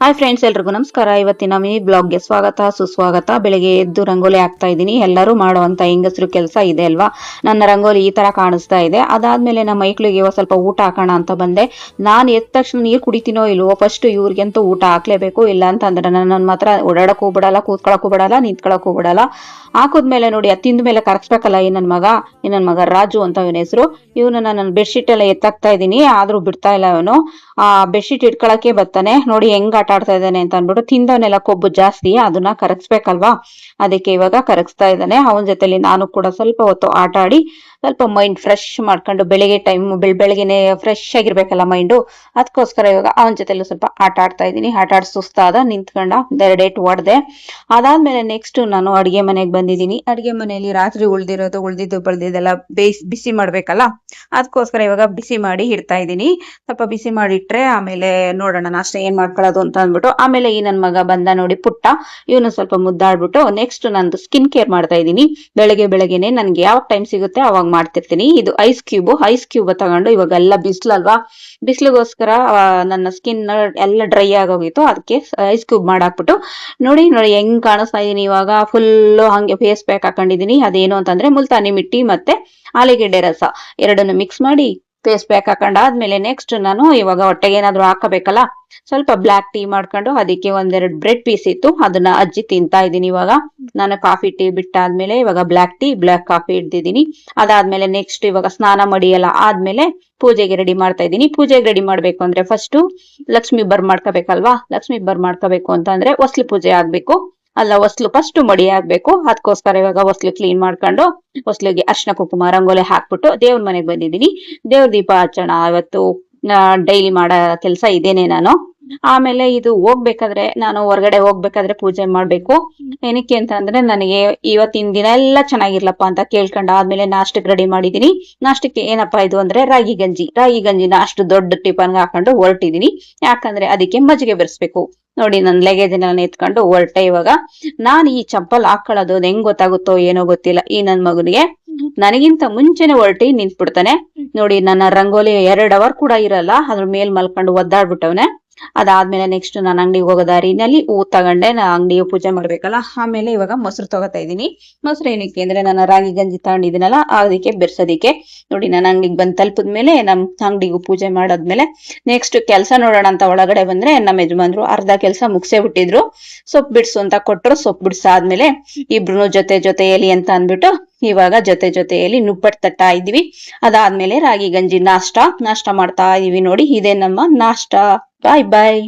Hi friends, ಎಲ್ರಿಗೂ ನಮಸ್ಕಾರ. ಇವತ್ತಿನ ಮಿನಿ ಬ್ಲಾಗ್ಗೆ ಸ್ವಾಗತ ಸುಸ್ವಾಗತ. ಬೆಳಿಗ್ಗೆ ಎದ್ದು ರಂಗೋಲಿ ಹಾಕ್ತಾ ಇದ್ದೀನಿ. ಎಲ್ಲರೂ ಮಾಡುವಂತ ಹೆಂಗಸರು ಕೆಲಸ ಇದೆ ಅಲ್ವಾ. ನನ್ನ ರಂಗೋಲಿ ಈ ತರ ಕಾಣಿಸ್ತಾ ಇದೆ. ಅದಾದ್ಮೇಲೆ ನಮ್ಮ ಮೈಕ್ಳಿಗೆ ಸ್ವಲ್ಪ ಊಟ ಹಾಕೋಣ ಅಂತ ಬಂದೆ. ನಾನು ಎದ್ದ ತಕ್ಷಣ ನೀರು ಕುಡಿತೀನೋ ಇಲ್ವೋ, ಫಸ್ಟ್ ಇವ್ರಿಗಂತೂ ಊಟ ಹಾಕ್ಲೇಬೇಕು. ಇಲ್ಲ ಅಂತಂದ್ರೆ ನನ್ನ ಮಾತ್ರ ಓಡಾಡಕ್ಕೂ ಬಿಡಲ್ಲ, ಕೂತ್ಕೊಳಕ್ಕೂ ಬಿಡಲ್ಲ, ನಿಂತ್ಕೊಳಕ್ಕೂ ಬಿಡಲ್ಲ. ಹಾಕುದ್ಮೇಲೆ ನೋಡಿ, ತಿಂದ ಮೇಲೆ ಕರ್ಸ್ಬೇಕಲ್ಲ ಈ ನನ್ನ ಮಗ ರಾಜು ಅಂತ ಇವನ ಹೆಸರು. ಇವನು ನನ್ನ ಬೆಡ್ಶೀಟ್ ಎಲ್ಲ ಎತ್ತಾಕ್ತಾ ಇದ್ದೀನಿ, ಆದ್ರೂ ಬಿಡ್ತಾ ಇಲ್ಲ ಇವನು. ಬೆಡ್ಶೀಟ್ ಇಟ್ಕೊಳಕ್ಕೆ ಬರ್ತಾನೆ. ನೋಡಿ ಹೆಂಗ್ ಆಟ ಆಡ್ತಾ ಇದ್ದಾನೆ ಅಂತ ಅನ್ಬಿಟ್ಟು. ತಿಂದವನೆಲ್ಲ ಕೊಬ್ಬು ಜಾಸ್ತಿ, ಅದನ್ನ ಕರಗಿಸ್ಬೇಕಲ್ವಾ, ಅದಕ್ಕೆ ಇವಾಗ ಕರಗಿಸ್ತಾ ಇದ್ದಾನೆ. ಅವನ ಜೊತೆಲಿ ನಾನು ಕೂಡ ಸ್ವಲ್ಪ ಹೊತ್ತು ಆಟ ಆಡಿ ಸ್ವಲ್ಪ ಮೈಂಡ್ ಫ್ರೆಶ್ ಮಾಡ್ಕೊಂಡು, ಬೆಳಿಗ್ಗೆ ಟೈಮ್ ಬೆಳಗ್ಗೆನೆ ಫ್ರೆಶ್ ಆಗಿರ್ಬೇಕಲ್ಲ ಮೈಂಡು, ಅದಕ್ಕೋಸ್ಕರ ಇವಾಗ ಅವನ ಜೊತೆಲಿ ಸ್ವಲ್ಪ ಆಟ ಆಡ್ತಾ ಇದ್ದೀನಿ. ಆಟ ಆಡ್ ಸುಸ್ತಾದ, ನಿಂತ್ಕೊಂಡ, ಎರಡೇಟ್ ಹೊಡೆದೆ. ಅದಾದ್ಮೇಲೆ ನೆಕ್ಸ್ಟ್ ನಾನು ಅಡಿಗೆ ಮನೆಗೆ ಬಂದಿದ್ದೀನಿ. ಅಡಿಗೆ ಮನೆಯಲ್ಲಿ ರಾತ್ರಿ ಉಳ್ದಿದ್ದು ಬೆಳ್ದಿದ್ದೆಲ್ಲ ಬಿಸಿ ಮಾಡ್ಬೇಕಲ್ಲ, ಅದಕ್ಕೋಸ್ಕರ ಇವಾಗ ಬಿಸಿ ಮಾಡಿ ಇಡ್ತಾ ಇದ್ದೀನಿ. ಸ್ವಲ್ಪ ಬಿಸಿ ಮಾಡಿಟ್ರೆ ಆಮೇಲೆ ನೋಡೋಣ ನಾಷ್ಟ ಏನ್ ಮಾಡ್ಕೊಳ್ಳೋದು ಅಂತ ಅಂದ್ಬಿಟ್ಟು. ಆಮೇಲೆ ಈ ನನ್ ಮಗ ಬಂದ ನೋಡಿ, ಪುಟ್ಟ. ಇವನು ಸ್ವಲ್ಪ ಮುದ್ದಾಡ್ಬಿಟ್ಟು ನೆಕ್ಸ್ಟ್ ನಂದು ಸ್ಕಿನ್ ಕೇರ್ ಮಾಡ್ತಾ ಇದ್ದೀನಿ. ಬೆಳಗ್ಗೆನೆ ನನ್ಗೆ ಯಾವ ಟೈಮ್ ಸಿಗುತ್ತೆ ಅವಾಗ ಮಾಡ್ತಿರ್ತೀನಿ. ಇದು ಐಸ್ ಕ್ಯೂಬ್ ತಗೊಂಡು, ಇವಾಗ ಎಲ್ಲ ಬಿಸ್ಲಲ್ವಾ, ಬಿಸ್ಲಿಗೋಸ್ಕರ ನನ್ನ ಸ್ಕಿನ್ ಎಲ್ಲ ಡ್ರೈ ಆಗೋಗಿತ್ತು. ಅದಕ್ಕೆ ಐಸ್ ಕ್ಯೂಬ್ ಮಾಡಾಕ್ಬಿಟ್ಟು ನೋಡಿ ಹೆಂಗ್ ಕಾಣಿಸ್ತಾ ಇದೀನಿ ಇವಾಗ. ಫುಲ್ ಹಂಗೆ ಫೇಸ್ ಪ್ಯಾಕ್ ಹಾಕೊಂಡಿದೀನಿ. ಅದೇನು ಅಂತಂದ್ರೆ ಮುಲ್ತಾನಿ ಮಿಟ್ಟಿ ಮತ್ತೆ ಆಲೂಗೆಡ್ಡೆ ರಸ ಎರಡನ್ನು ಮಿಕ್ಸ್ ಮಾಡಿ ಫೇಸ್ ಪ್ಯಾಕ್ ಹಾಕೊಂಡಾದ್ಮೇಲೆ ನೆಕ್ಸ್ಟ್ ನಾನು ಇವಾಗ ಹೊಟ್ಟೆಗೆ ಏನಾದ್ರು ಹಾಕಬೇಕಲ್ಲ, ಸ್ವಲ್ಪ ಬ್ಲಾಕ್ ಟೀ ಮಾಡ್ಕೊಂಡು ಅದಕ್ಕೆ ಒಂದೆರಡು ಬ್ರೆಡ್ ಪೀಸ್ ಇತ್ತು, ಅದನ್ನ ಅಜ್ಜಿ ತಿಂತಾ ಇದ್ದೀನಿ. ಇವಾಗ ನಾನು ಕಾಫಿ ಟೀ ಬಿಟ್ಟಾದ್ಮೇಲೆ ಇವಾಗ ಬ್ಲಾಕ್ ಕಾಫಿ ಇಡ್ತಿದ್ದೀನಿ. ಅದಾದ್ಮೇಲೆ ನೆಕ್ಸ್ಟ್ ಇವಾಗ ಸ್ನಾನ ಮಾಡಿ ಎಲ್ಲ ಆದ್ಮೇಲೆ ಪೂಜೆಗೆ ರೆಡಿ ಮಾಡ್ತಾ ಇದ್ದೀನಿ. ಪೂಜೆಗೆ ರೆಡಿ ಮಾಡ್ಬೇಕು ಅಂದ್ರೆ ಫಸ್ಟ್ ಲಕ್ಷ್ಮಿ ಬರ್ ಮಾಡ್ಕೋಬೇಕಲ್ವಾ. ಲಕ್ಷ್ಮಿ ಬರ್ ಮಾಡ್ಕೋಬೇಕು ಅಂತ ಅಂದ್ರೆ ಹೊಸ್ಲು ಪೂಜೆ ಆಗ್ಬೇಕು ಅಲ್ಲ, ಹೊಸ್ಲು ಫಸ್ಟ್ ಮಡಿ ಆಗ್ಬೇಕು. ಅದಕ್ಕೋಸ್ಕರ ಇವಾಗ ಹೊಸ್ಲು ಕ್ಲೀನ್ ಮಾಡ್ಕೊಂಡು ಹೊಸ್ಲಿಗೆ ಅರ್ಶಿನ ಕುಂಕುಮ ರಂಗೋಲಿ ಹಾಕ್ಬಿಟ್ಟು ದೇವ್ರ ಮನೆಗೆ ಬಂದಿದ್ದೀನಿ. ದೇವ್ರ ದೀಪ ಹಚ್ಚೋಣ ಇವತ್ತು. ಡೈಲಿ ಮಾಡೋ ಕೆಲಸ ಇದೇನೆ ನಾನು. ಆಮೇಲೆ ಇದು ಹೋಗ್ಬೇಕಾದ್ರೆ, ನಾನು ಹೊರಗಡೆ ಹೋಗ್ಬೇಕಾದ್ರೆ ಪೂಜೆ ಮಾಡ್ಬೇಕು. ಏನಕ್ಕೆ ಅಂತ ಅಂದ್ರೆ ನನಗೆ ಇವತ್ತಿನ ದಿನ ಎಲ್ಲ ಚೆನ್ನಾಗಿರ್ಲಪ್ಪ ಅಂತ ಕೇಳ್ಕೊಂಡ ಆದ್ಮೇಲೆ ನಾಷ್ಟಕ್ಕೆ ರೆಡಿ ಮಾಡಿದೀನಿ. ನಾಷ್ಟಕ್ಕೆ ಏನಪ್ಪಾ ಇದು ಅಂದ್ರೆ ರಾಗಿ ಗಂಜಿನ ಅಷ್ಟು ದೊಡ್ಡ ಟಿಫನ್ಗೆ ಹಾಕೊಂಡು ಹೊರಟಿದೀನಿ. ಯಾಕಂದ್ರೆ ಅದಕ್ಕೆ ಮಜ್ಜಿಗೆ ಬೆರೆಸ್ಬೇಕು. ನೋಡಿ ನನ್ ಲಗೇಜನ್ನ ಎತ್ಕೊಂಡು ಹೊರಟೆ. ಇವಾಗ ನಾನ್ ಈ ಚಪ್ಪಲ್ ಹಾಕೊಳ್ಳೋದು ಹೆಂಗ್ ಗೊತ್ತಾಗುತ್ತೋ ಏನೋ ಗೊತ್ತಿಲ್ಲ ಈ ನನ್ ಮಗನಿಗೆ. ನನಗಿಂತ ಮುಂಚೆನೆ ಹೊರಟಿ ನಿಂತ್ಬಿಡ್ತಾನೆ. ನೋಡಿ ನನ್ನ ರಂಗೋಲಿ 2 ಅವರ್ ಕೂಡ ಇರಲ್ಲ, ಅದ್ರ ಮೇಲ್ ಮಲ್ಕೊಂಡು ಒದ್ದಾಡ್ಬಿಟ್ಟವನೆ. ಅದಾದ್ಮೇಲೆ ನೆಕ್ಸ್ಟ್ ನಾನು ಅಂಗಡಿಗೆ ಹೋಗೋ ದಾರಿನಲ್ಲಿ ಹೂ ತಗೊಂಡೆ. ನಾ ಅಂಗಡಿಗೆ ಪೂಜೆ ಮಾಡ್ಬೇಕಲ್ಲ. ಆಮೇಲೆ ಇವಾಗ ಮೊಸರು ತಗೋತಾ ಇದೀನಿ. ಮೊಸರು ಏನಕ್ಕೆ ಅಂದ್ರೆ ನಾನು ರಾಗಿ ಗಂಜಿ ತಗೊಂಡಿದ್ದೀನಲ್ಲ, ಅದಕ್ಕೆ ಬೆರ್ಸೋದಿಕ್ಕೆ. ನೋಡಿ ನಾನು ಅಂಗಡಿಗೆ ಬಂದ್ ತಲುಪಿದ್ಮೇಲೆ ನಮ್ ಅಂಗಡಿಗೂ ಪೂಜೆ ಮಾಡಾದ್ಮೇಲೆ ನೆಕ್ಸ್ಟ್ ಕೆಲಸ ನೋಡೋಣ ಅಂತ ಒಳಗಡೆ ಬಂದ್ರೆ ನಮ್ಮ ಯಜಮಾನ್ರು ಅರ್ಧ ಕೆಲಸ ಮುಗಿಸೇ ಬಿಟ್ಟಿದ್ರು. ಸೊಪ್ಪು ಬಿಡ್ಸು ಅಂತ ಕೊಟ್ರು. ಸೊಪ್ಪು ಬಿಡ್ಸಾದ್ಮೇಲೆ ಇಬ್ರು ಜೊತೆಯಲ್ಲಿ ಅಂತ ಅಂದ್ಬಿಟ್ಟು ಇವಾಗ ಜೊತೆಯಲ್ಲಿ ನುಪ್ಪಟ್ಟು ತಟ್ತಾ ಇದ್ವಿ. ಅದಾದ್ಮೇಲೆ ರಾಗಿ ಗಂಜಿ ನಾಷ್ಟ ಮಾಡ್ತಾ ಇದೀವಿ. ನೋಡಿ ಇದೇ ನಮ್ಮ ನಾಷ್ಟ. ಬಾಯ್ ಬಾಯ್.